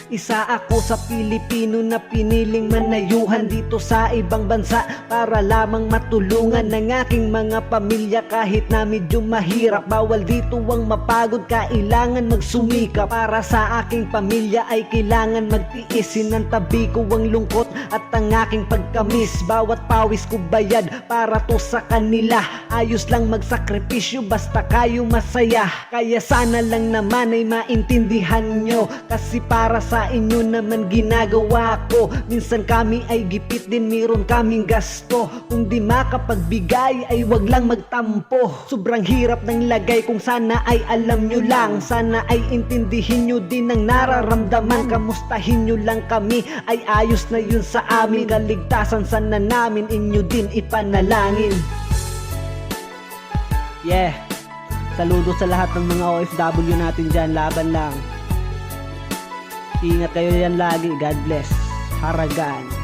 Isa ako sa Pilipino na piniling manayuhan dito sa ibang bansa para lamang matulungan ng aking mga pamilya. Kahit na medyo mahirap, bawal dito ang mapagod, kailangan magsumika. Para sa aking pamilya ay kailangan magtiis, sinantabi ko ang lungkot at ang aking pagkamis. Bawat pawis ko bayad para to sa kanila, ayos lang magsakripisyo basta kayo masaya. Kaya sana lang naman ay maintindihan nyo, kasi para sa inyo naman ginagawa ko. Minsan kami ay gipit din, meron kaming gasto. Kung di makapagbigay ay wag lang magtampo. Sobrang hirap ng lagay, kung sana ay alam nyo lang. Sana ay intindihin nyo din ang nararamdaman. Kamustahin nyo lang kami, ay ayos na yun sa amin. Kaligtasan sana namin inyo din ipanalangin. Yeah, saludo sa lahat ng mga OFW natin dyan. Laban lang, ingat kayo yan lagi. God bless. Haragan.